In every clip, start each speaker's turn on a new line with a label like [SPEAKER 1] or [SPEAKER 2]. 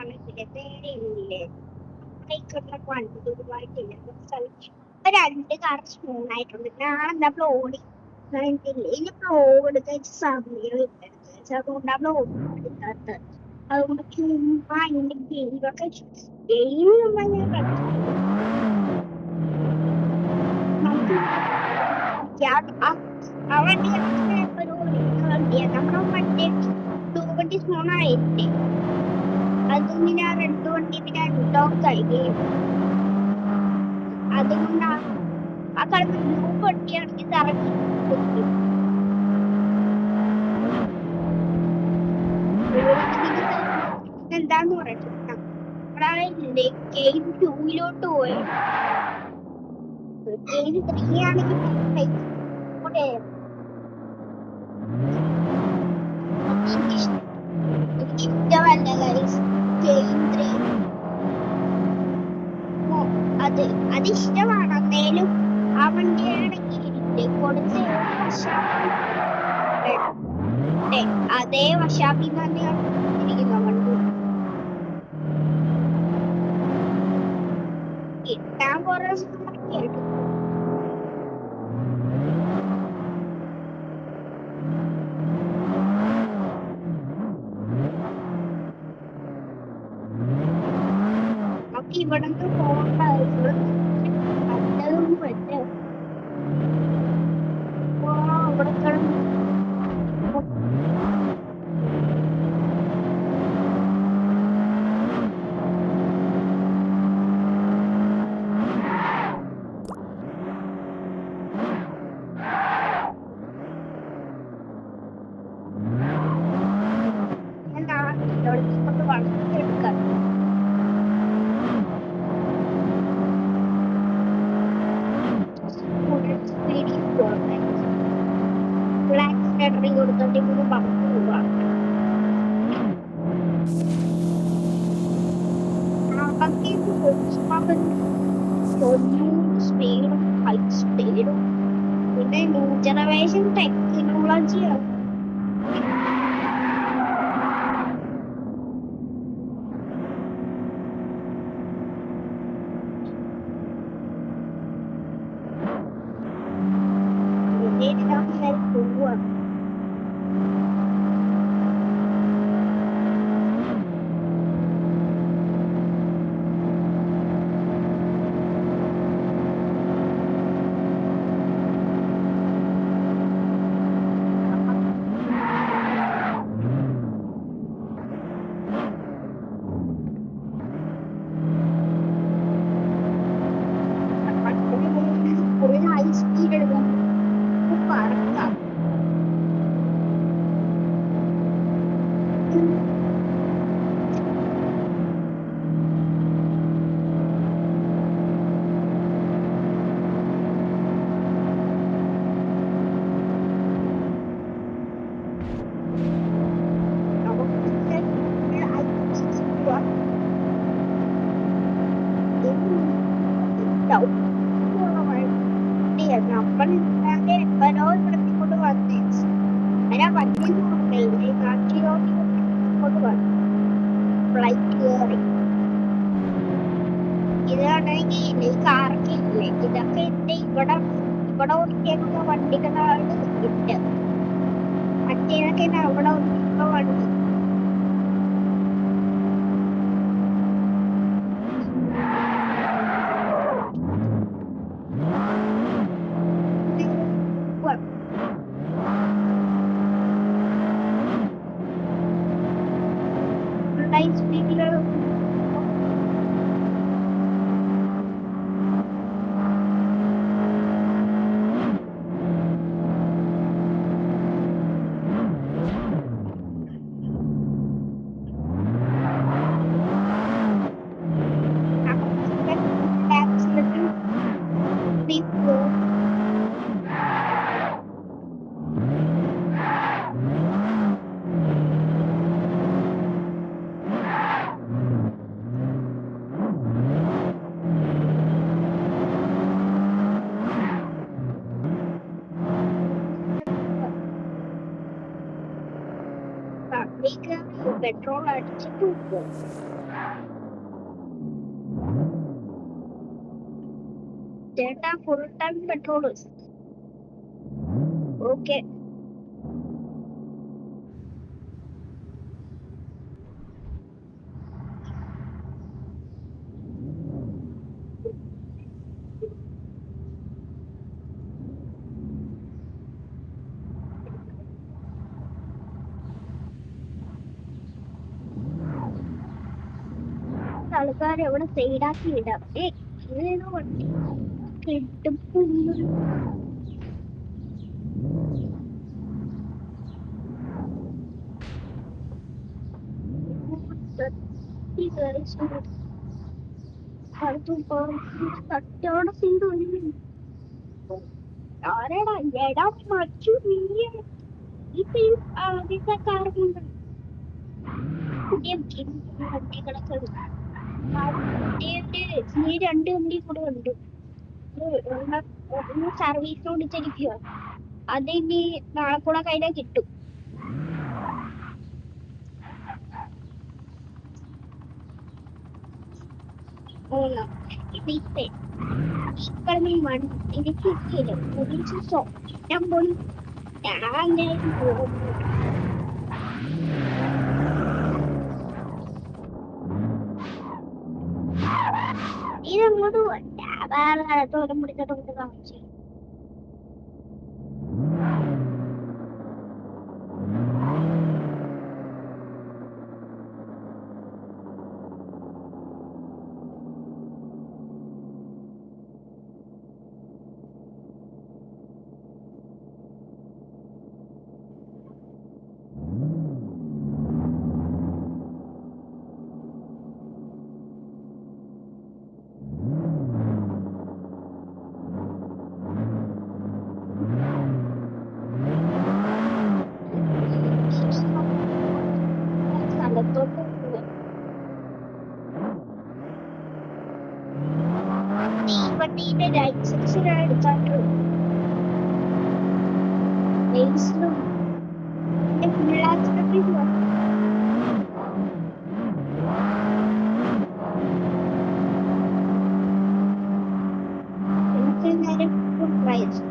[SPEAKER 1] ആണെങ്കില് നേരെയില്ലേ വണ്ടിയുമായിട്ടില്ല രണ്ട് കാർ സ്മൂണായിട്ടുണ്ട്. ഞാൻ ഓടി ഇനി ബ്ലോഗ് എടുക്കാൻ സമയമില്ല. അതുകൊണ്ട് ബ്ലോഗ് എടുക്കാത്തത്. അതുകൊണ്ട് ചുമ്മാ അതിന്റെ ഗെയിമൊക്കെ ചുമ്മാ ഞാൻ കളിച്ചിട്ടുണ്ട്. നമുക്ക് ആ വണ്ടി ഒരു വണ്ടിയാണ്. നമ്മുടെ മറ്റേ വണ്ടി സ്മൂണായില്ലേ, അതിങ്ങനെ രണ്ട് വണ്ടി രണ്ടോക്കായി ഗെയിം. അതുകൊണ്ടാണ് ആ കളി ബ്ലൂ വണ്ടിയാണെങ്കിൽ ഇറങ്ങി എന്താന്ന് പറഞ്ഞിട്ട് നമ്മളെ ഗെയിം 2-ലോട്ട് പോയി. ഗെയിം 3 ആണെങ്കിൽ ഇഷ്ടമല്ല ഗൈസ്. ഗെയിം 3 അതിഷ്ടമാണ്. എന്നേലും ആ വണ്ടിയാണെങ്കിൽ കൊടുത്ത അതേ വശാപ്പി തന്നെയാണ് ഇരിക്കുന്ന വണ്ടി. കിട്ടാൻ കുറെ സമയം നമുക്ക് ഇവിടെ നിന്ന് പോകണ്ട. പറ്റതൊന്നും പറ്റ അവിടെ കിടന്ന് വളർത്തിയെടുക്കാം. കൊടുത്തോണ്ടിരിക്കുമ്പോൾ പമ്പ് പോവാ. സ്പീഡും ഹൈ സ്പീഡും പിന്നെ ന്യൂ ജനറേഷൻ ടെക്നോളജിയാണ്. പോവാ ഹൈ സ്പീഡ് എടുക്കാൻ പറക്കാം. നമ്മൾ എപ്പോഴോ ഇവിടത്തേക്കൊണ്ട് വന്നേ അതിനാ വണ്ടി നാട്ടിലോട്ട് വന്നു ഫ്ലൈറ്റ് കയറി. ഇതാണെങ്കിൽ ഈ കാറൊക്കെ ഇല്ലേ, ഇതൊക്കെ എന്റെ ഇവിടെ ഒട്ടിയേക്കുന്ന വണ്ടികളാണ് ഇട്ട്. മറ്റേതൊക്കെ അവിടെ ഒട്ടിക്കുന്ന വണ്ടി. സ്പീഡിൽ പെട്രോൾ അടിച്ചിട്ട് പോകും. ചേട്ടാ ഫുൾ ടൈം പെട്രോൾ. ഓക്കെ. ആൾക്കാർ എവിടെ സൈഡാക്കി ഇടാം. ഏതോ വണ്ടി കിട്ടുന്നു. കച്ചവടം ചെയ്തു ആരാടാ എടാ മച്ചു നീ ഇപ്പൊ ആദ്യത്തെ കാറുണ്ട് പുതിയ വണ്ടികളൊക്കെ നീ 2 വണ്ടി കൂടെ ഉണ്ട്. ഒന്ന് സർവീസ് ഓടിച്ചിരിക്കുക. അത് ഇനി നാളെ കൂടെ കയ്യിലെ കിട്ടും. ഇതിപ്പോ എനിക്ക് കിട്ടിയില്ല. ഞാൻ പോയി ഇതങ്ങോട്ട് വേറെ കാലത്തോടെ മുടിച്ചിട്ട് കൊണ്ട് കാണിച്ചു. തീവണ്ടിയുടെ ലൈസൻസ് ഞാൻ എടുക്കാറുണ്ട്. ലൈസൻസിലും ഫുൾ ആക്സിഡന്റ് എനിക്ക് നേരെ ഫുൾ പ്രൈസ്.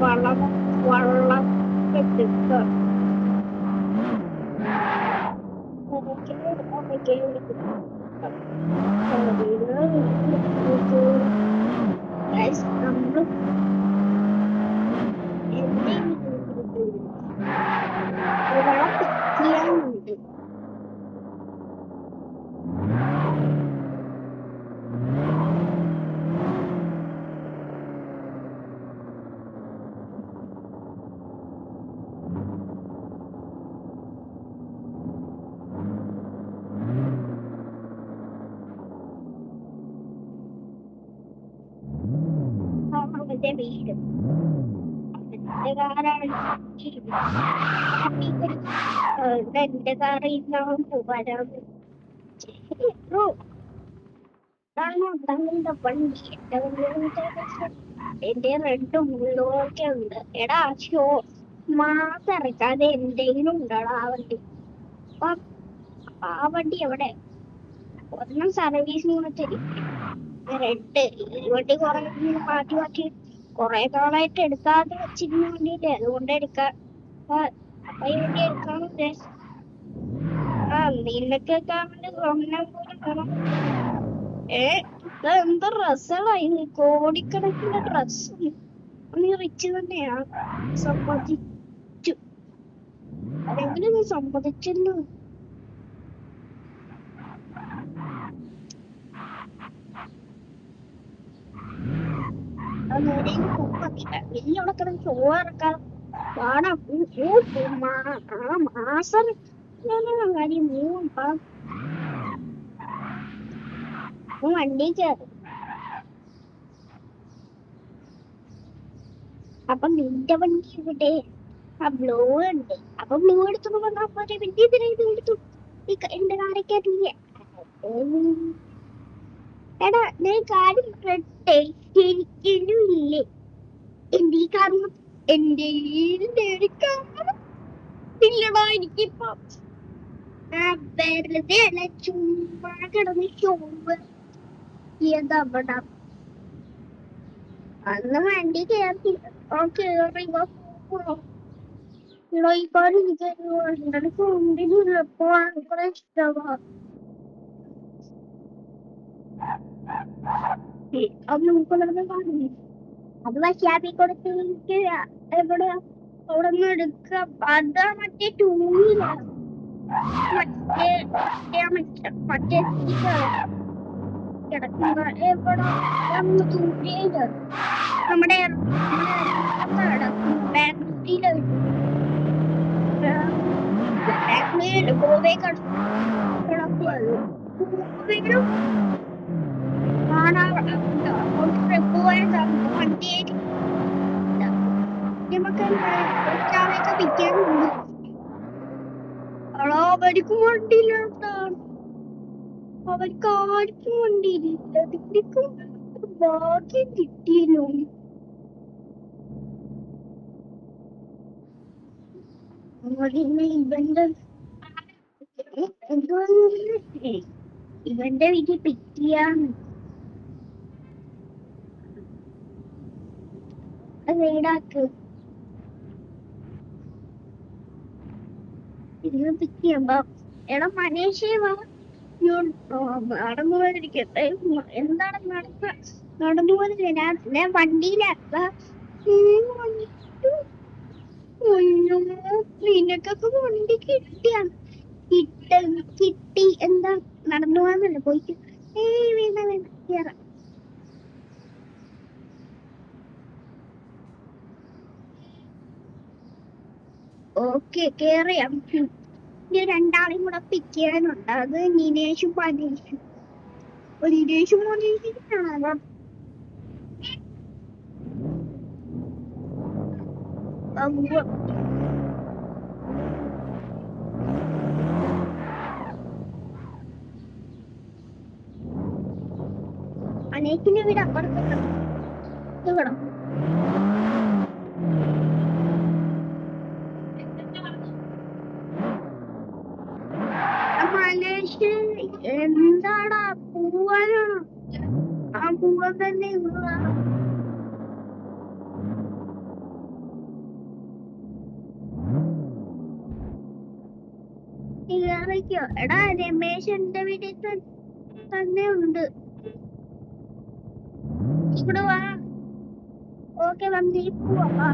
[SPEAKER 1] വള്ളം എടുക്കുക. നമ്മള് ഒരാളെ ചെയ്യാനുണ്ട്. അവന്റെ വീട് എന്റെ കാറിൽ നിന്നാവും പോകാനാണ്. വണ്ടി എന്റെ റെഡും ഒക്കെ ഉണ്ട്. എടാ ഷോ മാസം ഇറക്കാതെ എന്തെങ്കിലും ഉണ്ടോടാ ആ വണ്ടി? ആ വണ്ടി എവിടെ? ഒരെണ്ണം സർവീസിന് വെച്ചിട്ട് റെഡ്. ഈ വണ്ടി കുറെ മാറ്റി മാറ്റി കൊറേ നാളായിട്ട് എടുക്കാതെ വെച്ചിരുന്ന വണ്ടിയില്ലേ, അതുകൊണ്ട് എടുക്കാം. അപ്പൊ ഈ വണ്ടി എടുക്കാന്ന് ഉദ്ദേശിച്ചു. നിനക്കൊക്കെ അവന്റെ സ്വർണ്ണം പോലെ വേണം. ഇതെന്ത് ഡ്രസ്സുകളായി, കോടിക്കണക്കിന് ഡ്രസ്സ്. നീ റിച്ച് തന്നെയാ, സമ്മതിച്ചു. അതെങ്കിലും നീ സമ്മതിച്ചല്ലോ. വലിയ അവിടെ കിടന്ന് ചോറക്കാൻ പാടാം. മാസം കാര്യം വണ്ടി കയറി. അപ്പൊ നിന്റെ വണ്ടി ഇവിടെ ആ ബ്ലൂ ഉണ്ട്. അപ്പൊ ബ്ലൂ എടുത്തു വന്നാ പോലെ പിന്നെ ഇതിനെ ഇത് എടുത്തു എന്റെ കാറൊക്കെ അറിയില്ലേ. എടാ ഞാൻ കാര്യം ഇല്ലേ എന്റെ ഈ കാരണം എന്റെ ഇല്ലടാ എനിക്കിപ്പോ വെറുതെ അല്ല ചുമ്മാ കിടന്ന് ചോറ് ചെയ്തവിടെ അന്ന് വണ്ടി കയറി ഈ കാര്യം എനിക്ക് കൊണ്ടില്ലപ്പോ ഭയങ്കര ഇഷ്ടമാണ്. അത് നമുക്ക് പറഞ്ഞു അത് വശാപ്പി കൊടുത്ത് എനിക്ക് എവിടെ അവിടെ നിന്ന് എടുക്കുക. അതാ മറ്റേ ടൂ വീലർ മറ്റേ മറ്റേ കിടക്കുന്ന എവിടെ തൂക്കിയത് നമ്മുടെ ബാംഗ്ലൂരിലെ ഗോവയെ കിടക്കുന്നത് വണ്ടിയെ നമുക്ക് വിൽക്കാനുണ്ട്. അവർക്ക് വണ്ടിയില്ല, അവർക്ക് ആർക്കും വണ്ടിയില്ല. ഇതിക്കും ഭാഗ്യം കിട്ടിയല്ലോ. ഇവന്റെ വീട്ടിൽ പിറ്റിയാണ് വീടാക്ക് ഇത് പിറ്റിയമ്പോ എടാ മനേഷേവാ നടന്നു പോയിരിക്കട്ടെ. എന്താണ് നടന്നു പോയത്? ഞാൻ വണ്ടിയിലാക്ക. നിനക്കൊക്കെ വണ്ടി കിട്ടി എന്താ നടന്നു പോകാന്നല്ലേ പോയിട്ട് വേണ്ട വേണ്ട കേറാം. ഓക്കെ കേറിയാം. രണ്ടാളെയും കൂടെ പിക്ക് ചെയ്യാനുണ്ട്. അത് നിനേഷും മനീഷും. നിനേഷും മനീഷിനാണ് അനേക്കിന്റെ വീട് അപ്പുറത്ത് ഇവിടെ. മനേഷ് എന്താടാ പോവാനാണോ? ആ പോവാൻ തന്നെ കേറിക്കോ. എടാ രമേശ് എന്റെ വീട്ടിൽ തന്നെ ഉണ്ട്. ഇവിടെ വാ. ഓക്കെ വന്നിട്ട് പോവാ.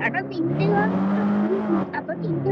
[SPEAKER 1] എടാ നിന്റെ അപ്പൊ നിന്റെ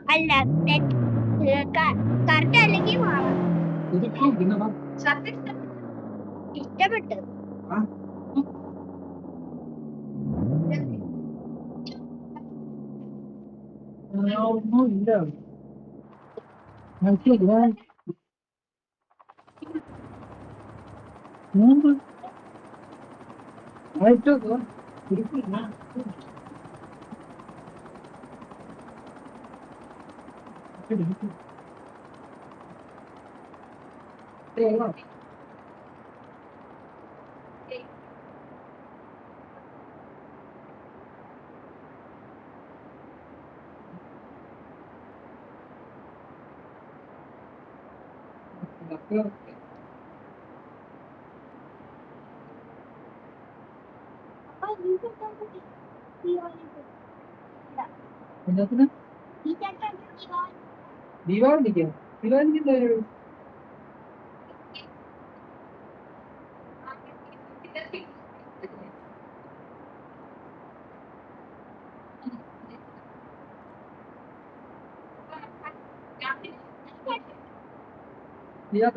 [SPEAKER 1] അല്ല കറക്റ്റ് അല്ലെങ്കിൽ മാറാം. ഇഷ്ടപ്പെട്ടു.
[SPEAKER 2] ദീപാവലിക്കോ? ദീപാവലിക്ക് എന്താ പരിപാടി? ദിയാപ്പ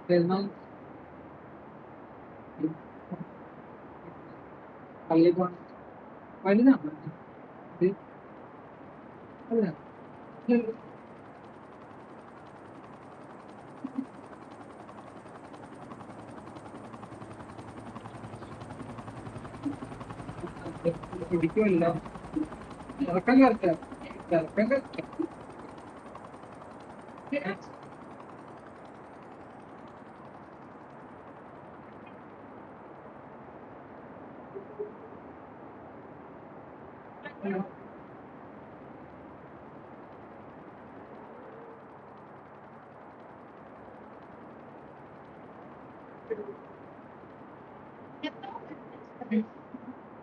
[SPEAKER 2] പെരുന്നാൾ. പള്ളി പോകണം വലുതാണ് ഇത് അല്ല പിടിക്കുമല്ലോ ഇറക്കം കറക്റ്റാ ഇറക്കം കറക്റ്റാ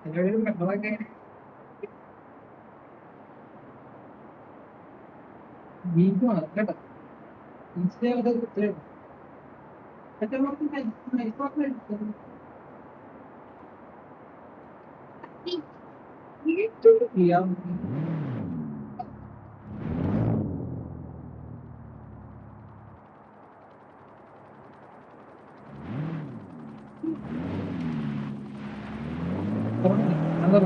[SPEAKER 2] എന്നോട് പെട്ടെന്നൊക്കെ ബീഫാണ് കേട്ടോ ഇൻസ്റ്റയിലൊക്കെ ചെയ്യാം എന്താ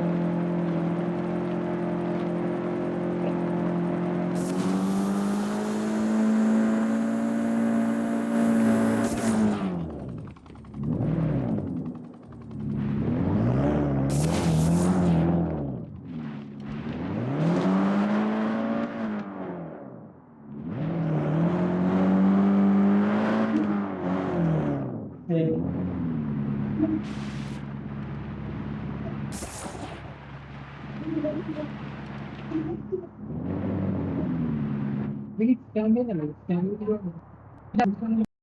[SPEAKER 2] സ്റ്റാൻഡിൽ